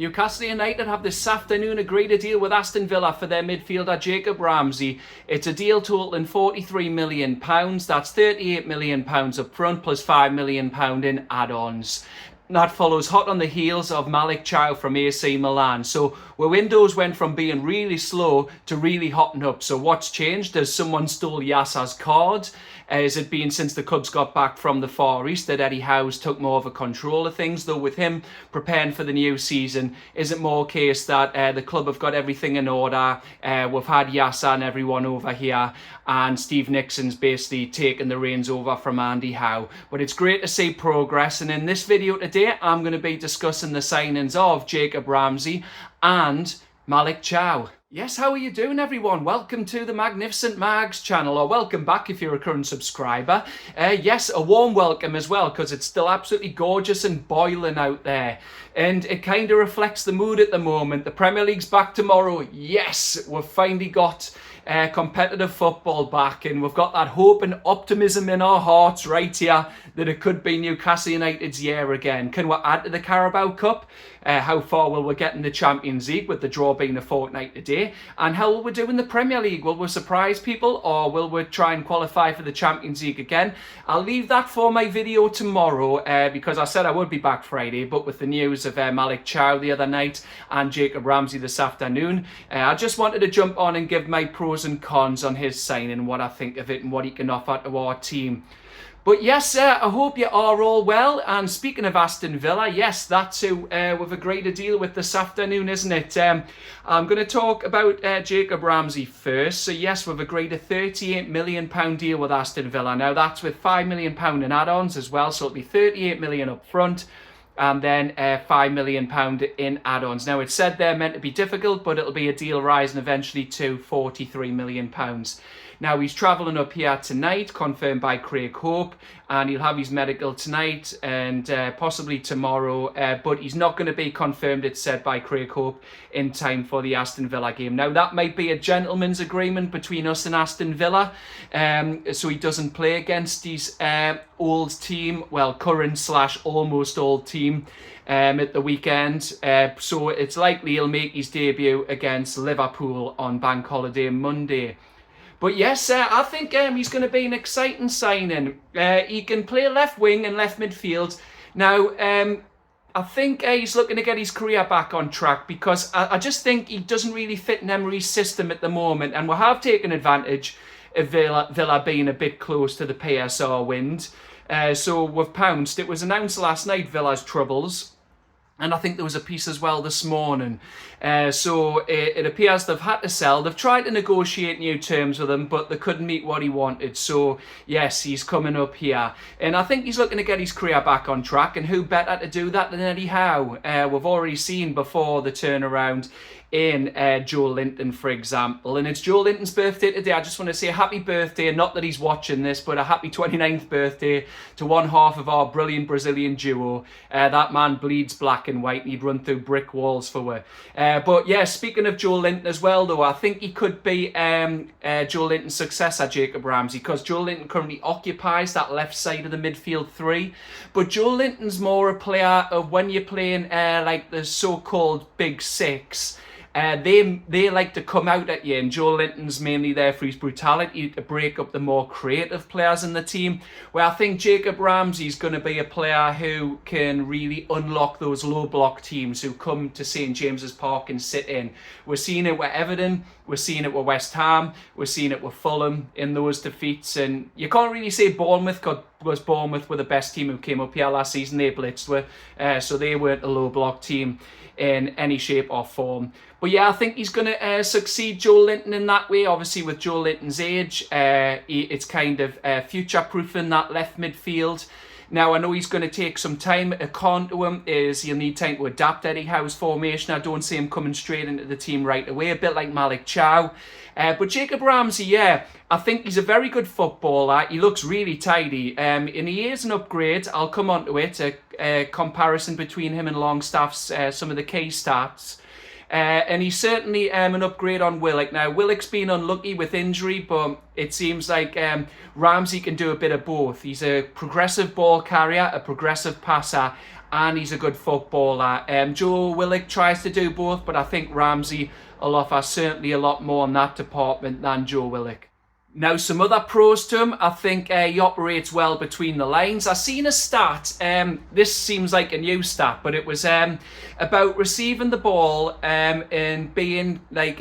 Newcastle United have this afternoon agreed a deal with Aston Villa for their midfielder Jacob Ramsey. It's a deal totaling £43 million. That's £38 million up front plus £5 million in add-ons. That follows hot on the heels of Malik Chow from AC Milan. So where windows went from being really slow to really hotting up. So what's changed? Has someone stole Yasser's card? Has it been since the clubs got back from the Far East that Eddie Howe's took more of a control of things? Though with him preparing for the new season, is it more a case that the club have got everything in order? We've had Yasser and everyone over here, and Steve Nixon's basically taken the reins over from Andy Howe. But it's great to see progress, and in this video today I'm going to be discussing the signings of Jacob Ramsey and Malik Chow. Yes, how are you doing everyone? Welcome to the Magnificent Mags channel, or welcome back if you're a current subscriber. Yes, a warm welcome as well, because it's still absolutely gorgeous and boiling out there. And it kind of reflects the mood at the moment. The Premier League's back tomorrow. Yes, we've finally got competitive football back, and we've got that hope and optimism in our hearts right here that it could be Newcastle United's year again. Can we add to the Carabao Cup? How far will we get in the Champions League, with the draw being a fortnight today? And how will we do in the Premier League? Will we surprise people, or will we try and qualify for the Champions League again? I'll leave that for my video tomorrow, because I said I would be back Friday, but with the news of Malik Chow the other night and Jacob Ramsey this afternoon, I just wanted to jump on and give my pros and cons on his signing, what I think of it and what he can offer to our team. But yes, I hope you are all well. And speaking of Aston Villa, yes, that's who we've agreed a deal with this afternoon, isn't it? I'm going to talk about Jacob Ramsey first. So yes, we've agreed a £38 million deal with Aston Villa. Now that's with £5 million in add-ons as well. So it'll be £38 million up front, and then £5 million in add-ons. Now, it's said they're meant to be difficult, but it'll be a deal rising eventually to £43 million. Now, he's travelling up here tonight, confirmed by Craig Hope, and he'll have his medical tonight and possibly tomorrow, but he's not going to be confirmed, it's said by Craig Hope, in time for the Aston Villa game. Now, that might be a gentleman's agreement between us and Aston Villa, so he doesn't play against his old team, well, current / almost old team, at the weekend. So it's likely he'll make his debut against Liverpool on Bank Holiday Monday. But yes, I think he's going to be an exciting signing. He can play left wing and left midfield. Now, I think he's looking to get his career back on track, because I just think he doesn't really fit in Emery's system at the moment. And we have taken advantage of Villa being a bit close to the PSR wind. So we've pounced. It was announced last night, Villa's troubles. And I think there was a piece as well this morning. So it appears they've had to sell. They've tried to negotiate new terms with him, but they couldn't meet what he wanted. So, yes, he's coming up here. And I think he's looking to get his career back on track. And who better to do that than Eddie Howe? We've already seen before the turnaround in Joe Linton, for example. And it's Joe Linton's birthday today. I just want to say a happy birthday, not that he's watching this, but a happy 29th birthday to one half of our brilliant Brazilian duo. That man bleeds black and white, and he'd run through brick walls for her. But yeah, speaking of Joe Linton as well, though, I think he could be Joe Linton's successor, Jacob Ramsey, because Joe Linton currently occupies that left side of the midfield three. But Joe Linton's more a player of when you're playing like the so-called big six. They like to come out at you, and Joe Linton's mainly there for his brutality to break up the more creative players in the team, where I think Jacob Ramsey's going to be a player who can really unlock those low block teams who come to St James's Park and sit in. We're seeing it with Everton, we're seeing it with West Ham, we're seeing it with Fulham in those defeats, and you can't really say Bournemouth, because Bournemouth were the best team who came up here last season. They blitzed with, so they weren't a low block team in any shape or form. But yeah, I think he's going to succeed Joe Linton in that way. Obviously, with Joe Linton's age, it's kind of future-proofing that left midfield. Now, I know he's going to take some time. A con to him is he'll need time to adapt Eddie Howe's formation. I don't see him coming straight into the team right away, a bit like Malik Chow. But Jacob Ramsey, yeah, I think he's a very good footballer. He looks really tidy. And he is an upgrade. I'll come on to it, a comparison between him and Longstaff's, some of the key stats. And he's certainly an upgrade on Willock. Now, Willock's been unlucky with injury, but it seems like Ramsey can do a bit of both. He's a progressive ball carrier, a progressive passer, and he's a good footballer. Joe Willock tries to do both, but I think Ramsey will offer certainly a lot more in that department than Joe Willock. Now, some other pros to him. I think he operates well between the lines. I've seen a stat. This seems like a new stat, but it was about receiving the ball and being like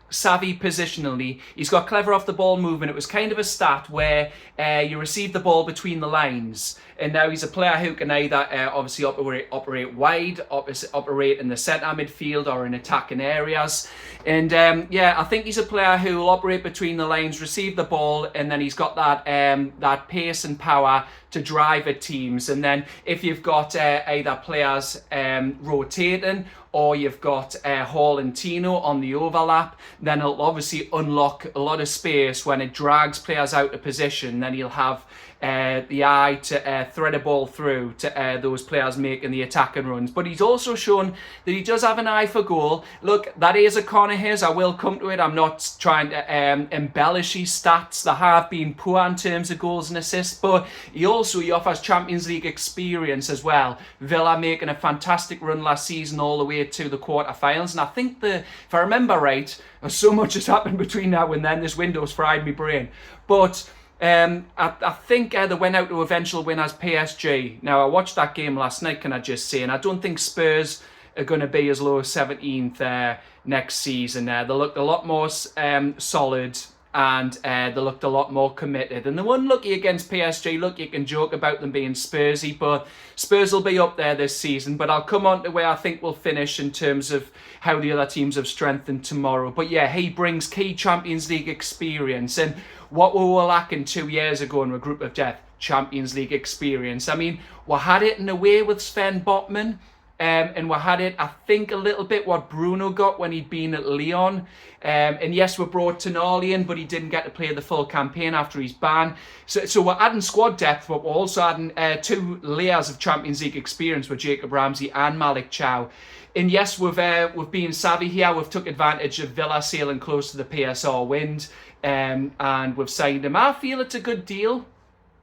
savvy positionally. He's got clever off the ball movement. It was kind of a stat where you receive the ball between the lines. And now he's a player who can either obviously operate wide, operate in the centre midfield or in attacking areas. And yeah, I think he's a player who will operate between the lines, receive the ball, and then he's got that pace and power to drive at teams. And then if you've got either players rotating, or you've got Hall and Tino on the overlap, then it'll obviously unlock a lot of space when it drags players out of position. Then he'll have the eye to thread a ball through to those players making the attacking runs. But he's also shown that he does have an eye for goal. Look, that is a con of his. I will come to it. I'm not trying to embellish his stats. They have been poor in terms of goals and assists, but he offers Champions League experience as well. Villa making a fantastic run last season all the way to the quarterfinals, and I think if I remember right, so much has happened between now and then. This window's fried my brain, but I think they went out to eventual winners PSG. Now, I watched that game last night, can I just say, and I don't think Spurs are going to be as low as 17th next season. They looked a lot more solid, and they looked a lot more committed. And the one lucky against PSG, look, you can joke about them being Spursy, but Spurs will be up there this season. But I'll come on to where I think we'll finish in terms of how the other teams have strengthened tomorrow. But yeah, he brings key Champions League experience. And what we were lacking 2 years ago in a group of death, Champions League experience. I mean, we had it in a way with Sven Botman. And we had it, I think, a little bit what Bruno got when he'd been at Lyon. And yes, we brought Tonali in, but he didn't get to play the full campaign after his ban. So we're adding squad depth, but we're also adding 2 layers of Champions League experience with Jacob Ramsey and Malik Chow. And yes, we've been savvy here. We've took advantage of Villa sailing close to the PSR wind, and we've signed him. I feel it's a good deal.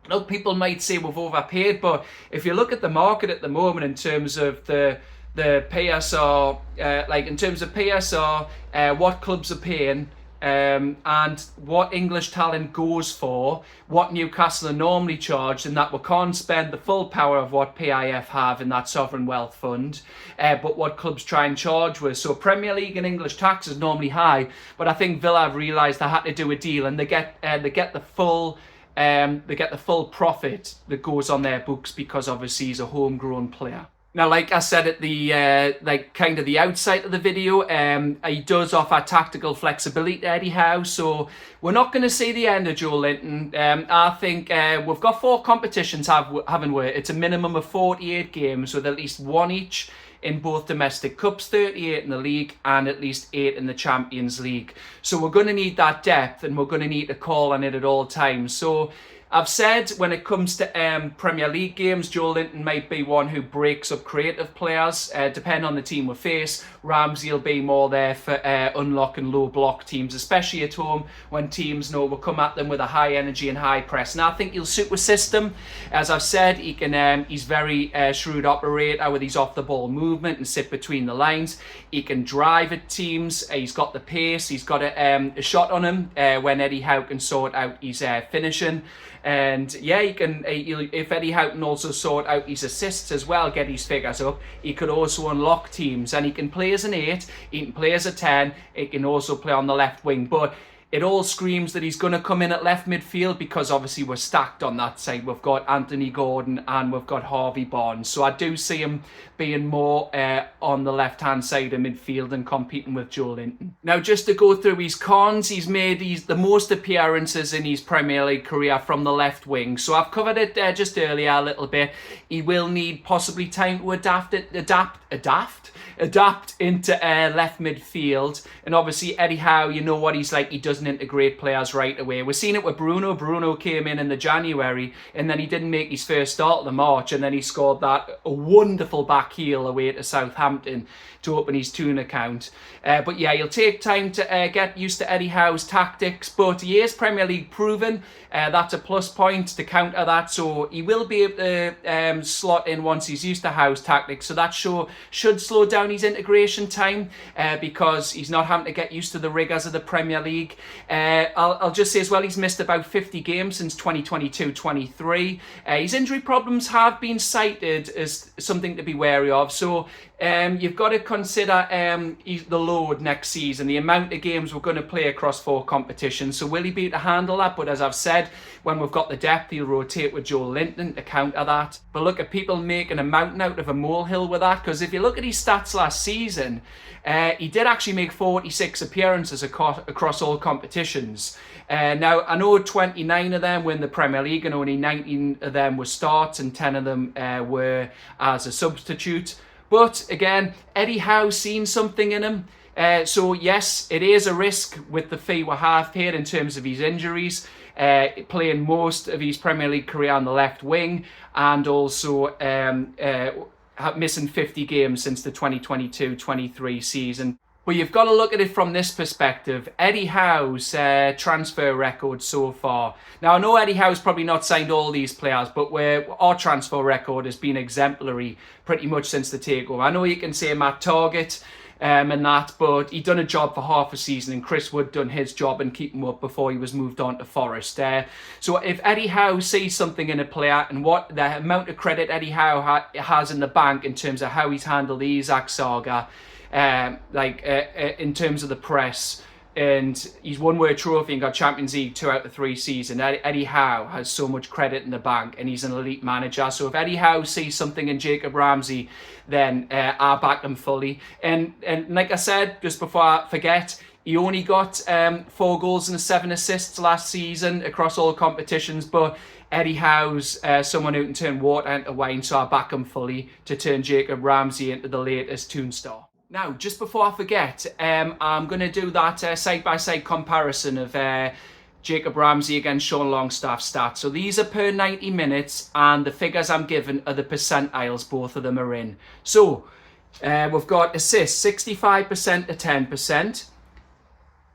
Look, people might say we've overpaid, but if you look at the market at the moment in terms of the PSR, what clubs are paying, and what English talent goes for, what Newcastle are normally charged, and that we can't spend the full power of what PIF have in that sovereign wealth fund, but what clubs try and charge with. So Premier League and English tax is normally high, but I think Villa have realised they had to do a deal, and they get the full profit that goes on their books because obviously he's a homegrown player. Now, like I said at the the outside of the video, he does offer tactical flexibility to Eddie Howe, so we're not going to see the end of Joe Linton. I think we've got 4 competitions, haven't we? It's a minimum of 48 games with at least 1 each in both domestic cups, 38 in the league, and at least 8 in the Champions League. So we're going to need that depth, and we're going to need to call on it at all times. So I've said when it comes to Premier League games, Joe Linton might be one who breaks up creative players. Depending on the team we face, Ramsey will be more there for unlocking low block teams, especially at home when teams know we'll come at them with a high energy and high press. And I think he'll suit with system. As I've said, he's very shrewd operator with his off the ball movement and sit between the lines. He can drive at teams. He's got the pace. He's got a shot on him when Eddie Howe can sort out his finishing. And yeah, if Eddie Howe can also sort out his assists as well, get his figures up, he could also unlock teams. And he can play as an 8, he can play as a 10, he can also play on the left wing. But it all screams that he's going to come in at left midfield because obviously we're stacked on that side. We've got Anthony Gordon and we've got Harvey Barnes. So I do see him being more on the left-hand side of midfield and competing with Joe Linton. Now, just to go through his cons, he's made the most appearances in his Premier League career from the left wing. So I've covered it just earlier a little bit. He will need possibly time to adapt into left midfield. And obviously Eddie Howe, you know what he's like. He doesn't doesn't integrate players right away. We're seeing it with Bruno. Bruno came in the January, and then he didn't make his first start of the March, and then he scored that wonderful back heel away to Southampton to open his Toon account. But yeah, he'll take time to get used to Eddie Howe's tactics, but he is Premier League proven. That's a plus point to counter that, so he will be able to slot in once he's used to Howe's tactics, so that should slow down his integration time because he's not having to get used to the rigours of the Premier League. I'll just say as well, he's missed about 50 games since 2022-23. His injury problems have been cited as something to be wary of, so you've got to consider the load next season, the amount of games we're going to play across 4 competitions. So will he be able to handle that? But as I've said, when we've got the depth, he'll rotate with Joe Linton to counter that. But look at people making a mountain out of a molehill with that, because if you look at his stats last season, he did actually make 46 appearances across all competitions. Now, I know 29 of them were in the Premier League and only 19 of them were starts and 10 of them were as a substitute. But again, Eddie Howe's seen something in him. So yes, it is a risk with the fee we have paid in terms of his injuries. Playing most of his Premier League career on the left wing, and also missing 50 games since the 2022-23 season. But you've got to look at it from this perspective. Eddie Howe's transfer record so far. Now, I know Eddie Howe's probably not signed all these players, but our transfer record has been exemplary pretty much since the takeover. I know you can say Matt Target and that, but he done a job for half a season, and Chris Wood done his job and keep him up before he was moved on to Forest. So if Eddie Howe sees something in a player, and what the amount of credit Eddie Howe has in the bank in terms of how he's handled the Isak saga, in terms of the press, and he's won World Trophy and got Champions League 2 out of 3 seasons. Eddie Howe has so much credit in the bank, and he's an elite manager. So if Eddie Howe sees something in Jacob Ramsey, then I back him fully. And like I said, just before I forget, he only got 4 goals and 7 assists last season across all competitions, but Eddie Howe's someone who can turn water into wine, so I back him fully to turn Jacob Ramsey into the latest Toon star. Now, just before I forget, I'm going to do that side-by-side comparison of Jacob Ramsey against Sean Longstaff's stats. So these are per 90 minutes, and the figures I'm given are the percentiles both of them are in. So we've got assists, 65% to 10%.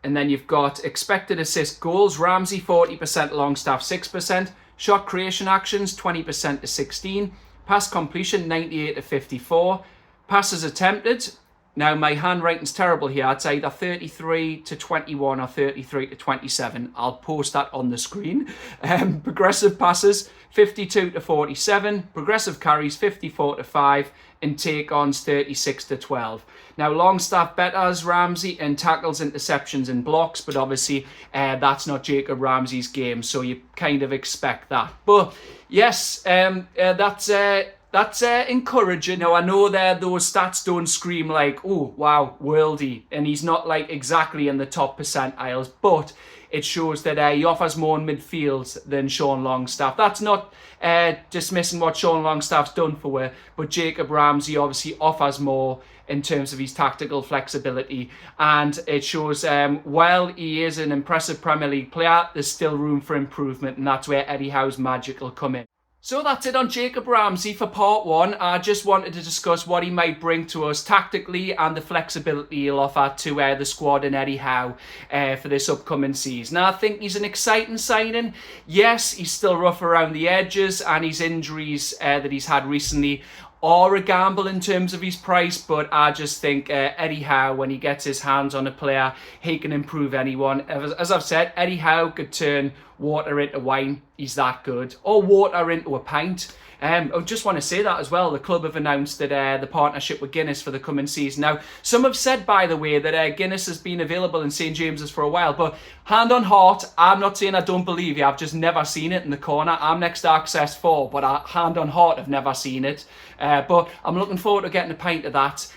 And then you've got expected assist goals, Ramsey 40%, Longstaff 6%. Shot creation actions, 20% to 16%. Pass completion, 98 to 54%. Passes attempted. Now, my handwriting's terrible here. It's either 33 to 21 or 33 to 27. I'll post that on the screen. Progressive passes, 52 to 47. Progressive carries, 54 to 5. And take-ons, 36 to 12. Now, Longstaff betters Ramsey in tackles, interceptions and blocks, but obviously that's not Jacob Ramsey's game, so you kind of expect that. But yes, that's encouraging. Now, I know that those stats don't scream like, oh, wow, worldy, and he's not like exactly in the top percentiles, but it shows that he offers more in midfield than Sean Longstaff. That's not dismissing what Sean Longstaff's done for her, but Jacob Ramsey obviously offers more in terms of his tactical flexibility, and it shows while he is an impressive Premier League player, there's still room for improvement, and that's where Eddie Howe's magic will come in. So that's it on Jacob Ramsey for part 1. I just wanted to discuss what he might bring to us tactically and the flexibility he'll offer to the squad and Eddie Howe for this upcoming season. Now, I think he's an exciting signing. Yes, he's still rough around the edges, and his injuries that he's had recently are a gamble in terms of his price, but I just think Eddie Howe, when he gets his hands on a player, he can improve anyone. As I've said, Eddie Howe could turn water into wine. He's that good. Or water into a pint. I just want to say that as well. The club have announced that the partnership with Guinness for the coming season. Now, some have said, by the way, that Guinness has been available in St James's for a while, but hand on heart, I'm not saying I don't believe you. I've just never seen it in the corner. I'm next to Access 4, but hand on heart, I've never seen it. But I'm looking forward to getting a pint of that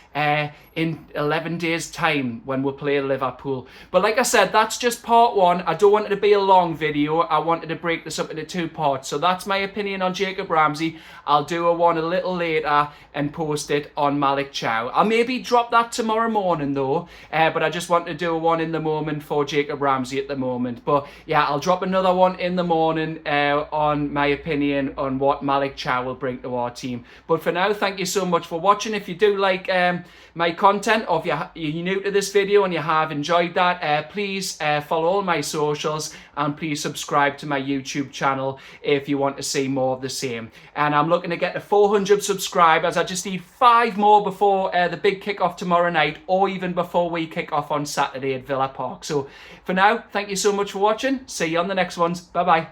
in 11 days' time when we play Liverpool. But like I said, that's just part 1. I don't want it to be a long video. video, I wanted to break this up into 2 parts. So that's my opinion on Jacob Ramsey. I'll do a one a little later and post it on Malik Chow. I'll maybe drop that tomorrow morning though, but I just want to do a one in the moment for Jacob Ramsey at the moment. But yeah, I'll drop another one in the morning on my opinion on what Malik Chow will bring to our team. But for now, thank you so much for watching. If you do like my content, or if you're new to this video and you have enjoyed that, please follow all my socials and please subscribe to my YouTube channel if you want to see more of the same. And I'm looking to get to 400 subscribers. I just need 5 more before the big kick-off tomorrow night, or even before we kick off on Saturday at Villa Park. So for now, thank you so much for watching. See you on the next ones. Bye bye.